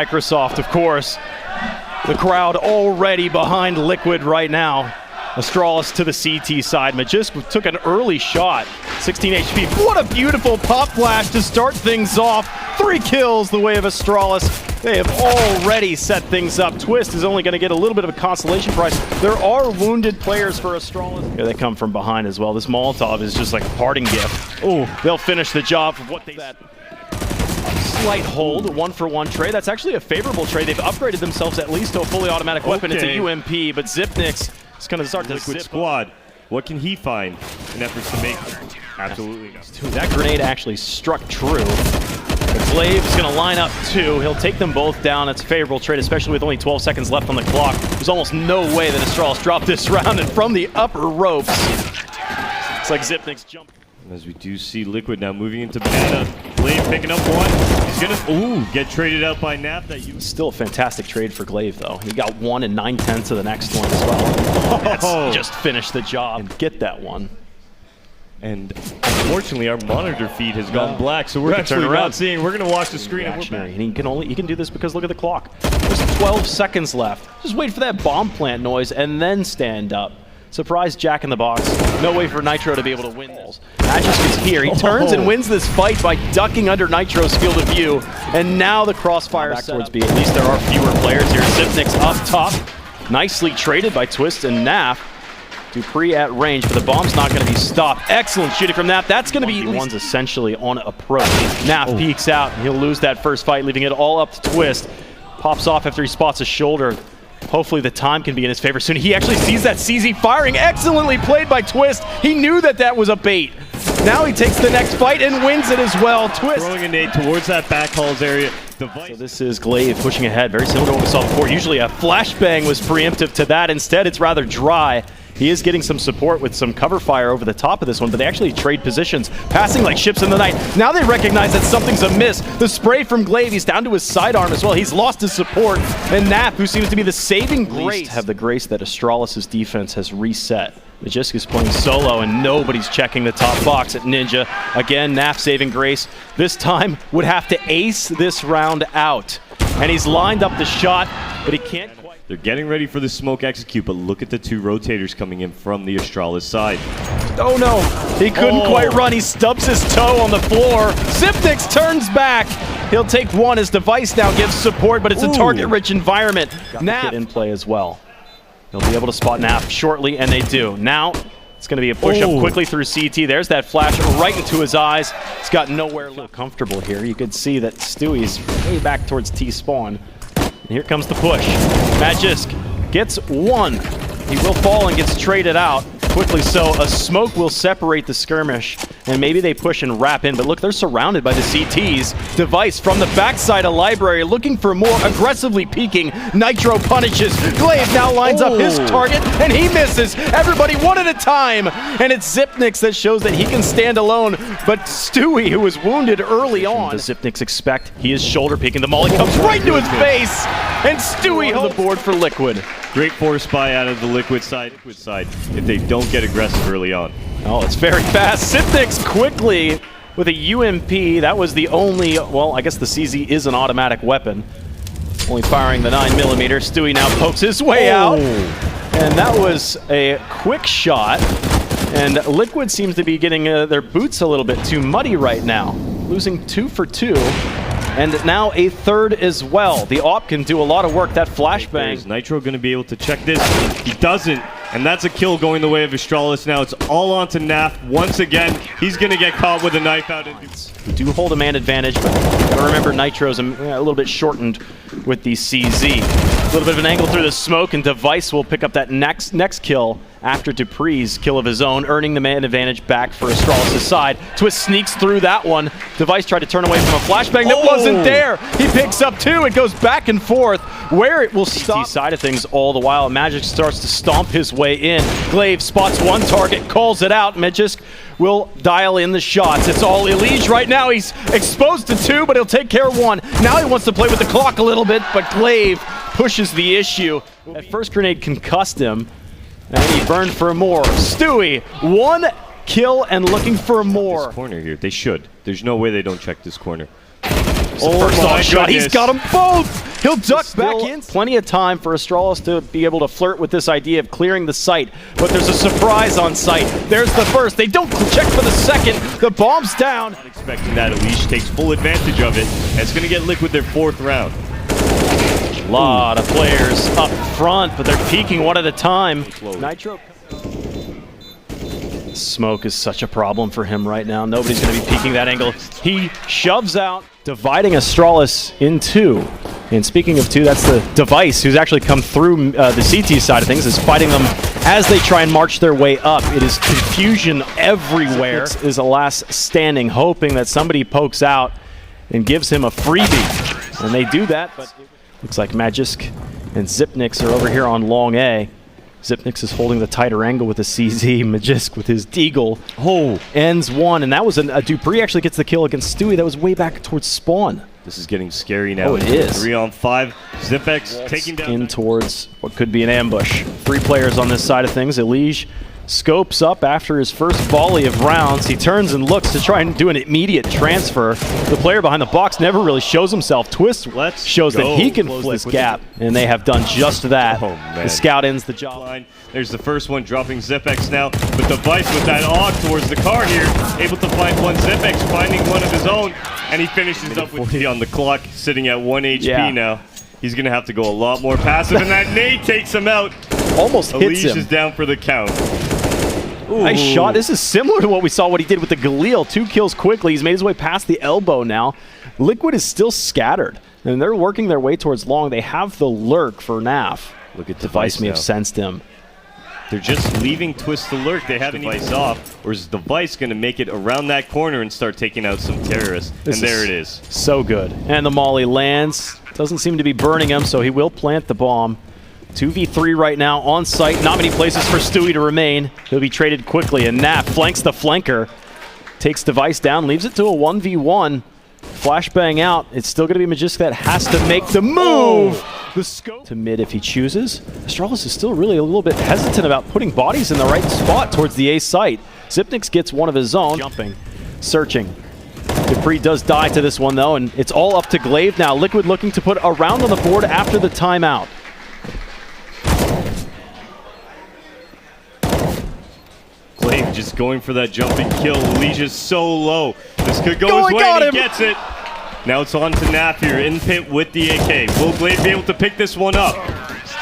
Microsoft, of course. The crowd already behind Liquid right now. Astralis to the CT side. Magisk took an early shot. 16 HP. What a beautiful pop flash to start things off. 3 kills the way of Astralis. They have already set things up. Twist is only going to get a little bit of a consolation prize. There are wounded players for Astralis. Here they come from behind as well. This Molotov is just like a parting gift. Oh, they'll finish the job of what they said. Slight hold, 1-for-1 trade. That's actually a favorable trade. They've upgraded themselves at least to a fully automatic weapon. It's a UMP, but Zipnix is going to start to Liquid squad. What can he find in efforts to make? Absolutely not. That grenade actually struck true. Glave's going to line up 2. He'll take them both down. It's a favorable trade, especially with only 12 seconds left on the clock. There's almost no way that Astralis dropped this round, and from the upper ropes, it's like Zipnix jumped. As we do see Liquid now moving into Banana. Glaive picking up 1. He's gonna get traded out by Nap. Still a fantastic trade for Glaive though. He got 1 and 9/10 of the next one as well. That's just finished the job and get that one. And unfortunately, our monitor feed has gone black, so we're actually not seeing. We're gonna watch the screen. And he can do this because look at the clock. There's 12 seconds left. Just wait for that bomb plant noise and then stand up. Surprise Jack in the Box. No way for Nitro to be able to win this. Magisk is here. He turns and wins this fight by ducking under Nitro's field of view. And now the crossfire back towards B. At least there are fewer players here. Zipnix up top. Nicely traded by Twist and Naf. Dupree at range, but the bomb's not going to be stopped. Excellent shooting from Naf. That's going to be one's essentially on approach. Naf peeks out. He'll lose that first fight, leaving it all up to Twist. Pops off after he spots a shoulder. Hopefully the time can be in his favor soon. He actually sees that CZ firing. Excellently played by Twist. He knew that that was a bait. Now he takes the next fight and wins it as well. Twist throwing a nade towards that back halls area. So this is Glaive pushing ahead. Very similar to what we saw before. Usually a flashbang was preemptive to that. Instead, it's rather dry. He is getting some support with some cover fire over the top of this one, but they actually trade positions, passing like ships in the night. Now they recognize that something's amiss. The spray from Glaive, he's down to his sidearm as well. He's lost his support. And Nap, who seems to be the saving grace, have the grace that Astralis' defense has reset. Magisk is playing solo, and nobody's checking the top box at Ninja. Again, Nap saving grace. This time would have to ace this round out. And he's lined up the shot, but he can't quite. They're getting ready for the smoke execute, but look at the 2 rotators coming in from the Astralis side. Oh no, he couldn't quite run. He stubs his toe on the floor. Zipnix turns back. He'll take 1. His device now gives support, but it's a target-rich environment. Nap in play as well. They'll be able to spot Nap shortly, and they do. Now, it's going to be a push-up quickly through CT. There's that flash right into his eyes. He's got nowhere to look comfortable here. You could see that Stewie's way back towards T-spawn. And here comes the push. Magisk gets 1. He will fall and gets traded out. Quickly so, a smoke will separate the skirmish, and maybe they push and wrap in, but look, they're surrounded by the CTs. Device from the backside of Library, looking for more, aggressively peeking. Nitro punishes. Glaive now lines up his target, and he misses. Everybody one at a time, and it's Zipnix that shows that he can stand alone, but Stewie, who was wounded early on. Does Zipnix expect? He is shoulder peeking. The molly comes right into his face, and Stewie holds the board for Liquid. Great force buy out of the Liquid side. If they don't get aggressive early on. Oh, it's very fast. Zipnix quickly with a UMP. That was the only, well, I guess the CZ is an automatic weapon. Only firing the 9mm. Stewie now pokes his way out. And that was a quick shot. And Liquid seems to be getting their boots a little bit too muddy right now. Losing 2 for 2. And now a 3rd as well. The AWP can do a lot of work. That flashbang. Is Nitro going to be able to check this? He doesn't. And that's a kill going the way of Astralis now. It's all on to Naf. Once again, he's going to get caught with a knife out. We do hold a man advantage, but gotta remember Nitro's a little bit shortened with the CZ. A little bit of an angle through the smoke, and Device will pick up that next kill after Dupree's kill of his own, earning the man advantage back for Astralis' side. Twist sneaks through that one. Device tried to turn away from a flashbang that wasn't there. He picks up 2. It goes back and forth. Where it will stop. Side of things all the while. Magisk starts to stomp his way in. Glaive spots 1 target, calls it out. Magisk will dial in the shots. It's all Elige right now. He's exposed to 2, but he'll take care of 1. Now he wants to play with the clock a little bit, but Glaive pushes the issue. That first grenade concussed him, and he burned for more. Stewie, 1 kill and looking for more. This corner here, they should. There's no way they don't check this corner. First my shot, he's goodness. got them both! He'll duck back in. Plenty of time for Astralis to be able to flirt with this idea of clearing the site, but there's a surprise on site. There's the first. They don't check for the second. The bomb's down. Not expecting that. Unleash takes full advantage of it, and it's going to get Liquid their 4th round. A lot of players up front, but they're peeking one at a time. Nitro. Smoke is such a problem for him right now. Nobody's going to be peeking that angle. He shoves out, dividing Astralis in 2. And speaking of 2, that's the device who's actually come through the CT side of things, is fighting them as they try and march their way up. It is confusion everywhere. Is a last standing, hoping that somebody pokes out and gives him a freebie. And they do that, but looks like Magisk and Zipnix are over here on long A. Zipnix is holding the tighter angle with the CZ. Magisk with his Deagle. Ends one, and that was a Dupree actually gets the kill against Stewie. That was way back towards spawn. This is getting scary now. Oh, it is. 3 on 5. Zipex taking down in towards what could be an ambush. 3 players on this side of things. Elige scopes up after his first volley of rounds. He turns and looks to try and do an immediate transfer. The player behind the box never really shows himself. Twist shows that he can close this gap, and they have done just that. The scout ends the job. There's the first one dropping Zipex now, but Device with that AUG towards the car here, able to find one Zipex, finding one of his own, and he finishes up with 40 on the clock, sitting at 1 HP now. He's going to have to go a lot more passive, and that nade takes him out. Almost hits him. Is down for the count. Nice shot. This is similar to what we saw what he did with the Galil. 2 kills quickly. He's made his way past the elbow now. Liquid is still scattered, and they're working their way towards long. They have the lurk for NAF. Look at Device may have sensed him. They're just leaving Twist to lurk. They have Device off, or is Device going to make it around that corner and start taking out some terrorists? And there it is. So good. And the molly lands. Doesn't seem to be burning him, so he will plant the bomb. 2v3 right now on site. Not many places for Stewie to remain. He'll be traded quickly, and Naf flanks the flanker. Takes Device down, leaves it to a 1v1. Flashbang out. It's still going to be Magisk that has to make the move. The scope to mid if he chooses. Astralis is still really a little bit hesitant about putting bodies in the right spot towards the A site. Zipnix gets one of his own. Jumping, searching. Dupree does die to this one though, and it's all up to Glaive now. Liquid looking to put a round on the board after the timeout. Glaive just going for that jumping kill. Alicia's so low. This could go his way, and he gets it. Now it's on to Naf here in pit with the AK. Will Glaive be able to pick this one up?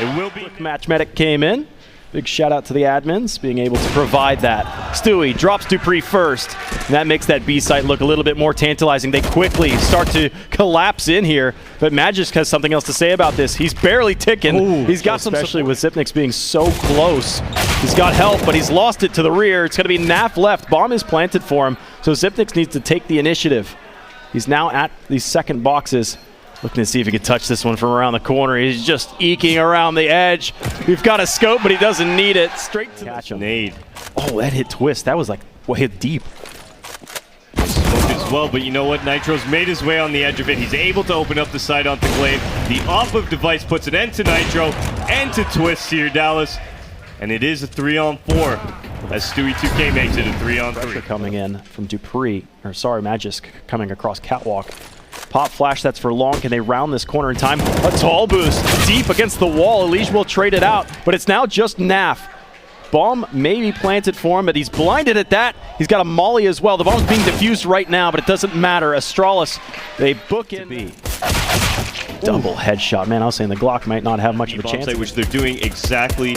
It will be. Match Medic came in. Big shout out to the admins being able to provide that. Stewie drops Dupree first, and that makes that B site look a little bit more tantalizing. They quickly start to collapse in here, but Magisk has something else to say about this. He's barely ticking. Ooh, he's got some, especially with Zipnix being so close. He's got help, but he's lost it to the rear. It's going to be Naf left. Bomb is planted for him, so Zipnix needs to take the initiative. He's now at these second boxes. Looking to see if he can touch this one from around the corner. He's just eking around the edge. We've got a scope, but he doesn't need it. Straight to catch him. Nade. Oh, that hit Twist. That was like, well, hit deep. Smoke as well, but you know what? Nitro's made his way on the edge of it. He's able to open up the side onto Glaive. The off-of Device puts an end to Nitro and to Twist here, Dallas. And it is a 3-on-4 as Stewie 2K makes it a 3-on-3. Coming in from Dupree, or sorry, Magisk coming across catwalk. Pop flash, that's for long. Can they round this corner in time? A tall boost deep against the wall. Elige will trade it out, but it's now just Naf. Bomb may be planted for him, but he's blinded at that. He's got a molly as well. The bomb's being diffused right now, but it doesn't matter. Astralis, they book in. Double headshot. Man, I was saying the Glock might not have much of a chance. Which they're doing exactly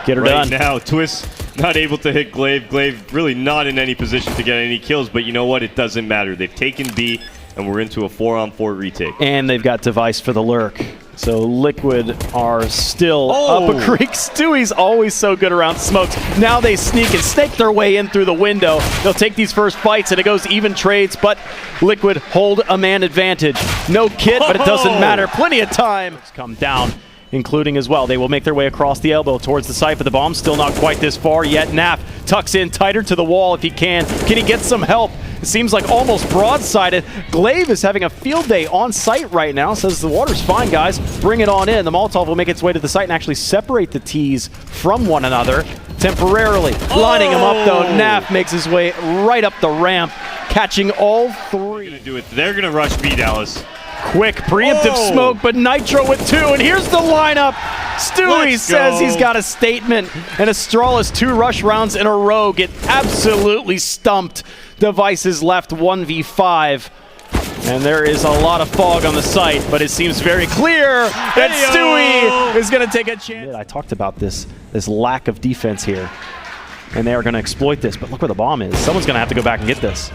Get her done. now. Twist not able to hit Glaive. Glaive really not in any position to get any kills, but you know what? It doesn't matter. They've taken B, and we're into a 4-on-4 retake. And they've got Device for the lurk. So Liquid are still up a creek. Stewie's always so good around smokes. Now they sneak and snake their way in through the window. They'll take these first fights, and it goes even trades, but Liquid hold a man advantage. No kit, but it doesn't matter. Plenty of time. It's come down, including as well. They will make their way across the elbow towards the site, but the bomb's still not quite this far yet. Naf tucks in tighter to the wall if he can. Can he get some help? It seems like almost broadsided. Glaive is having a field day on site right now. Says the water's fine, guys. Bring it on in. The Molotov will make its way to the site and actually separate the T's from one another temporarily. Lining him up, though. Naf makes his way right up the ramp. catching all three. They're gonna rush B, Dallas. Quick preemptive smoke, but Nitro with 2, and here's the lineup. Stewie says he's got a statement, and Astralis 2 rush rounds in a row get absolutely stumped. Device is left 1v5, and there is a lot of fog on the site, but it seems very clear that Stewie is going to take a chance. I talked about this lack of defense here, and they are going to exploit this, but look where the bomb is. Someone's going to have to go back and get this.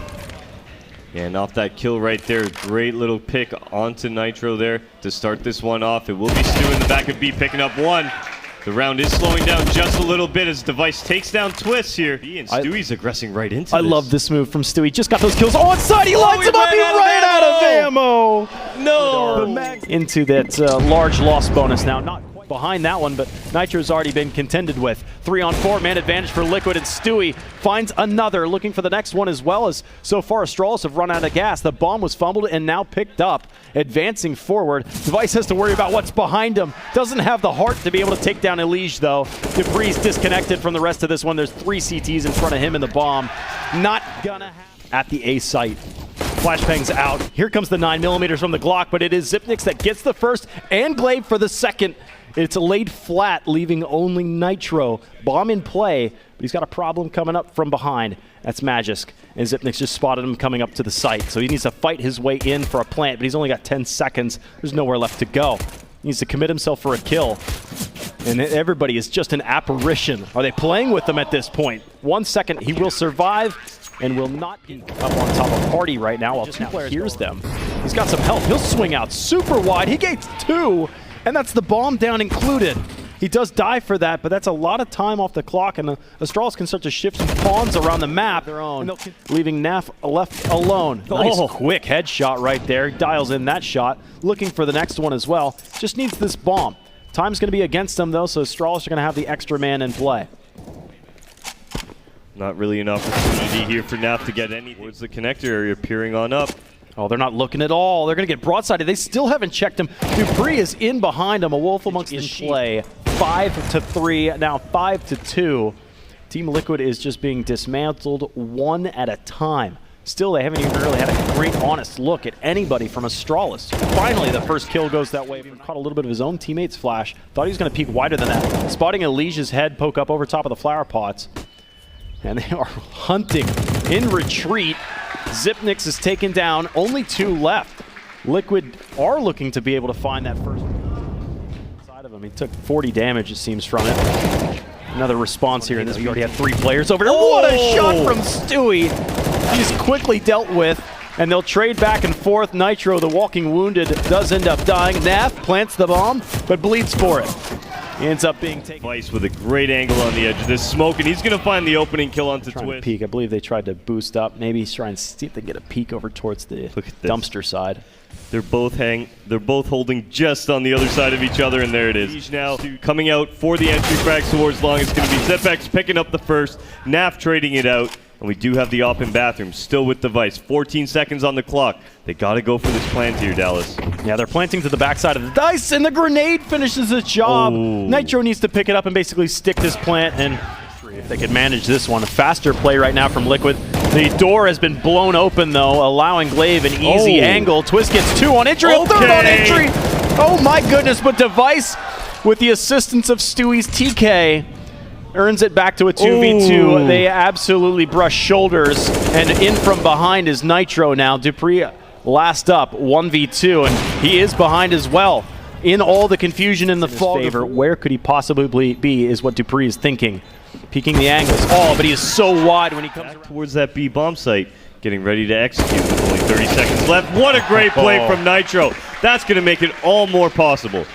Yeah, and off that kill right there, great little pick onto Nitro there to start this one off. It will be Stu in the back of B picking up 1. The round is slowing down just a little bit as Device takes down Twist here. And Stewie's aggressing right into this. I love this move from Stewie. Just got those kills on side. He lights him up. He ran out of ammo. No. Into that large loss bonus now. Not quite behind that one, but Nitro's already been contended with. 3-on-4, man advantage for Liquid, and Stewie finds another, looking for the next one as well, as so far Astralis have run out of gas. The bomb was fumbled and now picked up, advancing forward. Device has to worry about what's behind him. Doesn't have the heart to be able to take down Elige, though. Dupree's disconnected from the rest of this one. There's 3 CTs in front of him in the bomb. Not gonna happen at the A site. Flashbang's out. Here comes the 9mm from the Glock, but it is Zipnix that gets the first and Glaive for the second. It's laid flat, leaving only Nitro. Bomb in play, but he's got a problem coming up from behind. That's Magisk, and Zipnix just spotted him coming up to the site. So he needs to fight his way in for a plant, but he's only got 10 seconds. There's nowhere left to go. He needs to commit himself for a kill. And everybody is just an apparition. Are they playing with him at this point? 1 second, he will survive and will not be up on top of Party right now while 2 players hears them. He's got some help. He'll swing out super wide. He gets 2. And that's the bomb down included. He does die for that, but that's a lot of time off the clock, and Astralis can start to shift some pawns around the map, leaving Naf left alone. Nice quick headshot right there. Dials in that shot, looking for the next one as well. Just needs this bomb. Time's going to be against them, though, so Astralis are going to have the extra man in play. Not really an opportunity here for Naf to get anything. Towards the connector area, peering on up. Oh, they're not looking at all. They're going to get broadsided. They still haven't checked him. Dupree is in behind him. A wolf amongst the play. 5-3, now 5-2. Team Liquid is just being dismantled 1 at a time. Still, they haven't even really had a great, honest look at anybody from Astralis. Finally, the first kill goes that way. Caught a little bit of his own teammate's flash. Thought he was going to peek wider than that. Spotting Elige's head poke up over top of the flower pots. And they are hunting in retreat. Zipnix is taken down. Only 2 left. Liquid are looking to be able to find that first side of him. He took 40 damage, it seems, from it. Another response here in this. We already have 3 players over here. What a shot from Stewie! He's quickly dealt with, and they'll trade back and forth. Nitro, the walking wounded, does end up dying. Naf plants the bomb, but bleeds for it. He ends up being taken. Vice with a great angle on the edge of this smoke, and he's going to find the opening kill onto Twist. Peek. I believe they tried to boost up. Maybe he's trying to see if they can get a peek over towards the dumpster side. They're both holding just on the other side of each other, and there it is. He's now coming out for the entry frags towards long. It's going to be Zipex picking up the first, Naf trading it out. And we do have the op in bathroom, still with Device. 14 seconds on the clock. They got to go for this plant here, Dallas. Yeah, they're planting to the backside of the dice, and the grenade finishes its job. Nitro needs to pick it up and basically stick this plant, and if they could manage this one. A faster play right now from Liquid. The door has been blown open, though, allowing Glaive an easy angle. Twist gets 2 on entry, 3rd on entry. Oh, my goodness, but Device, with the assistance of Stewie's TK, earns it back to a 2v2. They absolutely brush shoulders, and in from behind is Nitro now. Dupree last up, 1v2, and he is behind as well. In all the confusion in the fog, where could he possibly be is what Dupree is thinking. Peeking the angles, but he is so wide when he comes back towards that B bomb site, getting ready to execute with only 30 seconds left. What a great play from Nitro. That's going to make it all more possible.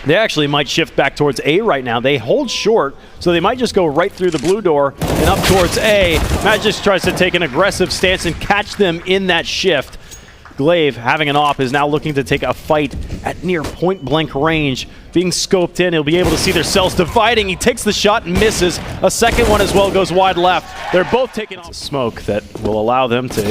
They actually might shift back towards A right now. They hold short, so they might just go right through the blue door and up towards A. Magisk tries to take an aggressive stance and catch them in that shift. Glaive, having an op, is now looking to take a fight at near point-blank range. Being scoped in, he'll be able to see their cells dividing. He takes the shot and misses. A second one as well goes wide left. They're both taking off smoke that will allow them to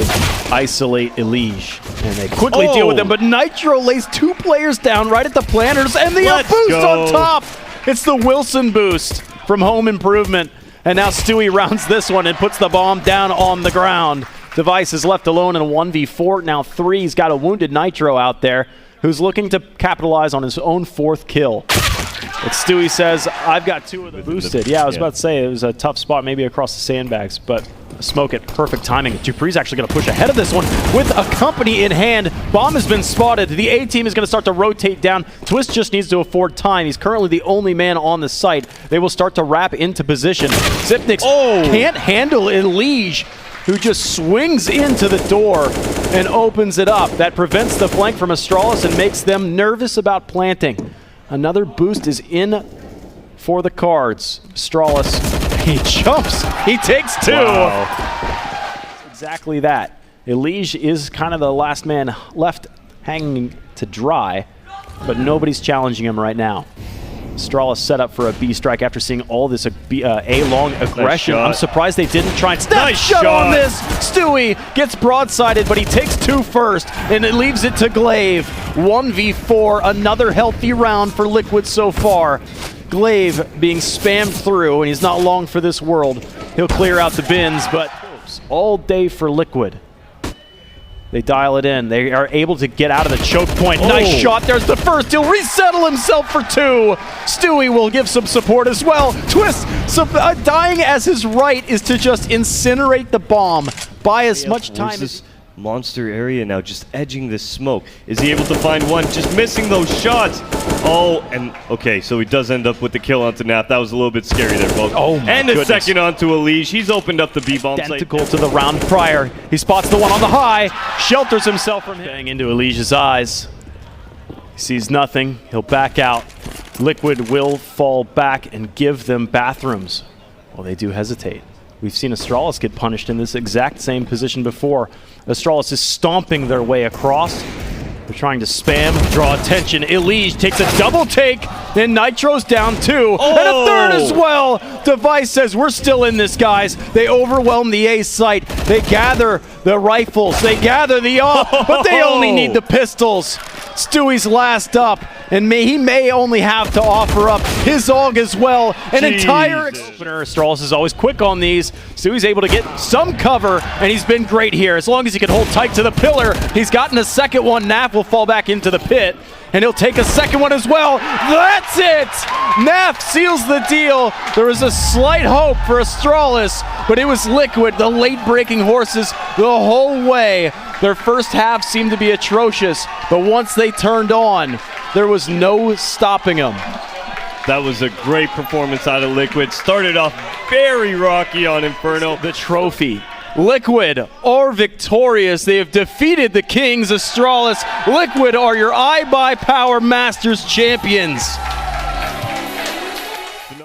isolate Elige. And they quickly deal with them, but Nitro lays 2 players down right at the planters, and the boost on top! It's the Wilson boost from Home Improvement. And now Stewie rounds this one and puts the bomb down on the ground. Device is left alone in a 1v4. Now 3. He's got a wounded Nitro out there who's looking to capitalize on his own 4th kill. But Stewie says, I've got 2 of them boosted. Yeah, I was about to say it was a tough spot maybe across the sandbags, but smoke it, perfect timing. Dupree's actually going to push ahead of this one with a company in hand. Bomb has been spotted. The A team is going to start to rotate down. Twist just needs to afford time. He's currently the only man on the site. They will start to wrap into position. Zipnix can't handle Elige, who just swings into the door and opens it up. That prevents the flank from Astralis and makes them nervous about planting. Another boost is in for the cards. Astralis, he jumps, he takes 2. Wow. Exactly that. Elige is kind of the last man left hanging to dry, but nobody's challenging him right now. Astralis set up for a B strike after seeing all this A-long aggression. Nice. I'm surprised they didn't try and snap shot on this. Stewie gets broadsided, but he takes 2 first, and it leaves it to Glaive. 1v4, another healthy round for Liquid so far. Glaive being spammed through, and he's not long for this world. He'll clear out the bins, but all day for Liquid. They dial it in. They are able to get out of the choke point. Nice shot. There's the first. He'll resettle himself for 2. Stewie will give some support as well. Twist, dying as his right is to just incinerate the bomb. Buy as much time as... Monster area now, just edging the smoke. Is he able to find one? Just missing those shots. Oh, and okay, so he does end up with the kill onto Nap. That was a little bit scary there, folks. Oh my And a second onto Elige. He's opened up the B-bomb site. Identical to the round prior. He spots the one on the high, shelters himself from bang into Elige's eyes. He sees nothing. He'll back out. Liquid will fall back and give them bathrooms. Well, they do hesitate. We've seen Astralis get punished in this exact same position before. Astralis is stomping their way across. They're trying to spam, draw attention. Elige takes a double take, then Nitro's down 2, and a 3rd as well. Device says, we're still in this, guys. They overwhelm the A site. They gather the rifles. They gather the AWP, but they only need the pistols. Stewie's last up, and he may only have to offer up his AUG as well. An entire opener. Astralis is always quick on these. Stewie's able to get some cover, and he's been great here. As long as he can hold tight to the pillar, he's gotten a second one. Nap will fall back into the pit, and he'll take a second one as well. That's it! Nap seals the deal. There was a slight hope for Astralis, but it was Liquid, the late-breaking horses, the whole way. Their first half seemed to be atrocious, but once they turned on, there was no stopping them. That was a great performance out of Liquid. Started off very rocky on Inferno. The trophy. Liquid are victorious. They have defeated the Kings. Astralis. Liquid are your iBUYPOWER Masters champions.